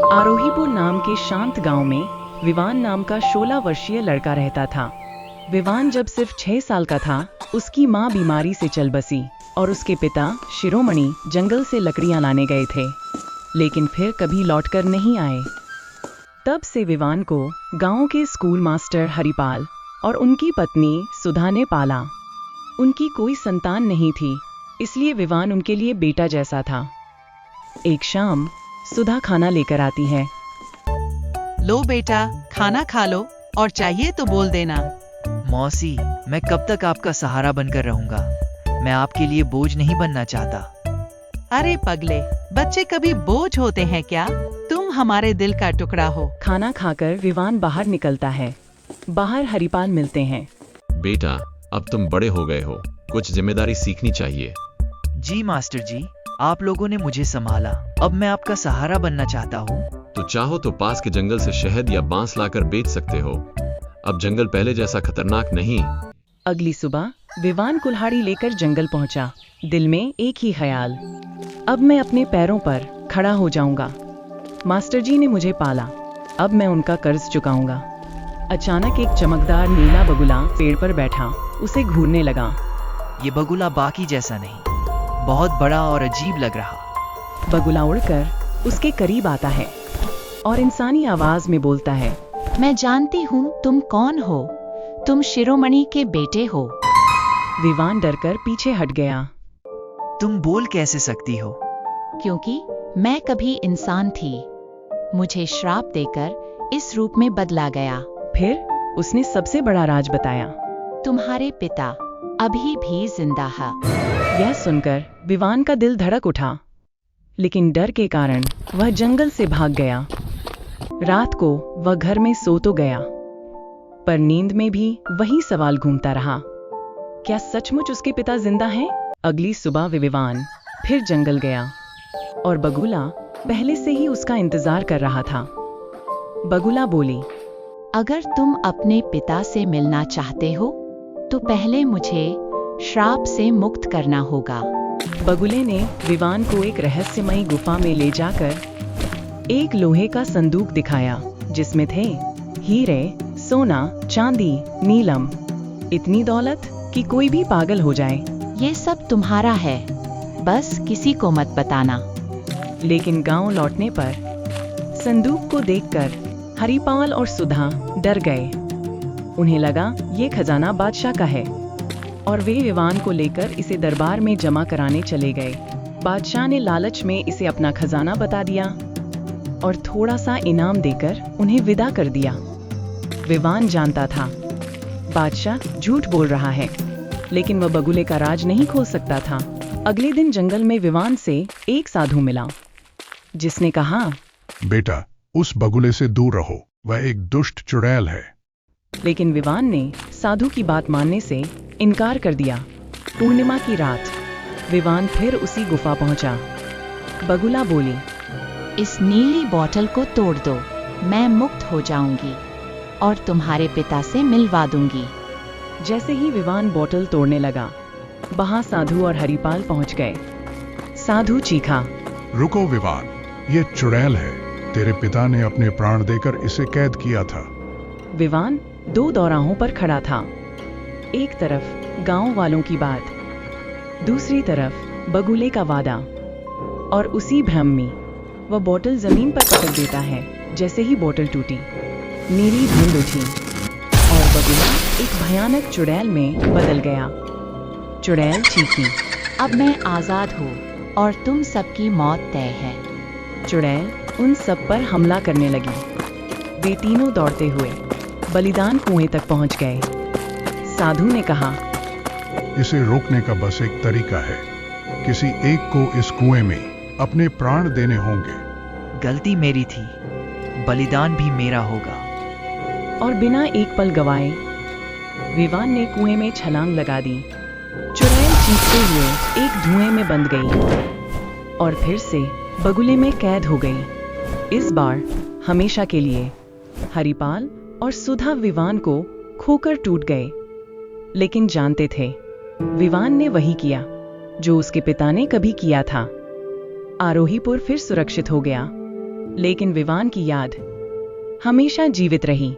आरोहीपुर नाम के शांत गांव में विवान नाम का 16 वर्षीय लड़का रहता था। विवान जब सिर्फ 6 साल का था, उसकी मां बीमारी से चल बसी और उसके पिता शिरोमणि जंगल से लकड़ियां लाने गए थे, लेकिन फिर कभी लौटकर नहीं आए। तब से विवान को गांव के स्कूल मास्टर हरिपाल और उनकी पत्नी सुधा ने पाला। उनकी कोई संतान नहीं थी, इसलिए विवान उनके लिए बेटा जैसा था। एक शाम सुधा खाना लेकर आती है। लो बेटा, खाना खा लो और चाहिए तो बोल देना। मौसी, मैं कब तक आपका सहारा बनकर रहूंगा? मैं आपके लिए बोझ नहीं बनना चाहता। अरे पगले, बच्चे कभी बोझ होते हैं क्या? तुम हमारे दिल का टुकड़ा हो। खाना खाकर विवान बाहर निकलता है। बाहर हरिपाल मिलते हैं। बेटा, अब तुम बड़े हो गए हो, कुछ जिम्मेदारी सीखनी चाहिए। जी मास्टर जी, आप लोगों ने मुझे संभाला, अब मैं आपका सहारा बनना चाहता हूँ। तो चाहो तो पास के जंगल से शहद या बांस लाकर बेच सकते हो। अब जंगल पहले जैसा खतरनाक नहीं। अगली सुबह विवान कुल्हाड़ी लेकर जंगल पहुंचा। दिल में एक ही ख्याल, अब मैं अपने पैरों पर खड़ा हो जाऊंगा। मास्टर जी ने मुझे पाला, अब मैं उनका कर्ज चुकाऊंगा। अचानक एक चमकदार नीला बगुला पेड़ पर बैठा उसे घूरने लगा। ये बगुला बाकी जैसा नहीं, बहुत बड़ा और अजीब लग रहा। बगुला उड़कर उसके करीब आता है और इंसानी आवाज में बोलता है, मैं जानती हूँ तुम कौन हो। तुम शिरोमणि के बेटे हो। विवान डरकर पीछे हट गया। तुम बोल कैसे सकती हो? क्योंकि मैं कभी इंसान थी, मुझे श्राप देकर इस रूप में बदला गया। फिर उसने सबसे बड़ा राज बताया। तुम्हारे पिता अभी भी जिंदा है। यह सुनकर विवान का दिल धड़क उठा, लेकिन डर के कारण वह जंगल से भाग गया। रात को वह घर में सो तो गया, पर नींद में भी वही सवाल घूमता रहा, क्या सचमुच उसके पिता जिंदा हैं? अगली सुबह विवान फिर जंगल गया और बगुला पहले से ही उसका इंतजार कर रहा था। बगुला बोली, अगर तुम अपने पिता से मिलना चाहते हो तो पहले मुझे श्राप से मुक्त करना होगा। बगुले ने विवान को एक रहस्यमयी गुफा में ले जाकर एक लोहे का संदूक दिखाया, जिसमें थे हीरे, सोना, चांदी, नीलम, इतनी दौलत कि कोई भी पागल हो जाए। ये सब तुम्हारा है, बस किसी को मत बताना। लेकिन गांव लौटने पर संदूक को देखकर हरिपाल और सुधा डर गए। उन्हें लगा ये खजाना बादशाह का है और वे विवान को लेकर इसे दरबार में जमा कराने चले गए। बादशाह ने लालच में इसे अपना खजाना बता दिया और थोड़ा सा इनाम देकर उन्हें विदा कर दिया। विवान जानता था बादशाह झूठ बोल रहा है, लेकिन वह बगुले का राज नहीं खोल सकता था। अगले दिन जंगल में विवान से एक साधु मिला, जिसने कहा, बेटा, उस बगुले से दूर रहो, वह एक दुष्ट चुड़ैल है। लेकिन विवान ने साधु की बात मानने से इनकार कर दिया। पूर्णिमा की रात विवान फिर उसी गुफा पहुंचा। बगुला बोली, इस नीली बोतल को तोड़ दो, मैं मुक्त हो जाऊंगी और तुम्हारे पिता से मिलवा दूंगी। जैसे ही विवान बोतल तोड़ने लगा, वहां साधु और हरिपाल पहुंच गए। साधु चीखा, रुको विवान, ये चुड़ैल है। तेरे पिता ने अपने प्राण देकर इसे कैद किया था। विवान 2 दौराहों पर खड़ा था। एक तरफ गांव वालों की बात, दूसरी तरफ बगुले का वादा, और उसी भ्रम में वह बोतल जमीन पर पटक देता है। जैसे ही बोतल टूटी, नीली धुंध उठी और बगुला एक भयानक चुड़ैल में बदल गया। चुड़ैल चीखी, अब मैं आजाद हूँ और तुम सबकी मौत तय है। चुड़ैल उन सब पर हमला करने लगी। वे तीनों दौड़ते हुए बलिदान कुएं तक पहुंच गए। साधु ने कहा, इसे रोकने का बस एक तरीका है, किसी एक को इस कुएं में अपने प्राण देने होंगे। गलती मेरी थी, बलिदान भी मेरा होगा। और बिना एक पल गवाए विवान ने कुएं में छलांग लगा दी। चुड़ैल चीखते हुए एक धुएं में बंद गई और फिर से बगुले में कैद हो गई, इस बार हमेशा के लिए। हरिपाल और सुधा विवान को खोकर टूट गए, लेकिन जानते थे विवान ने वही किया जो उसके पिता ने कभी किया था। आरोहीपुर फिर सुरक्षित हो गया। लेकिन विवान की याद हमेशा जीवित रही।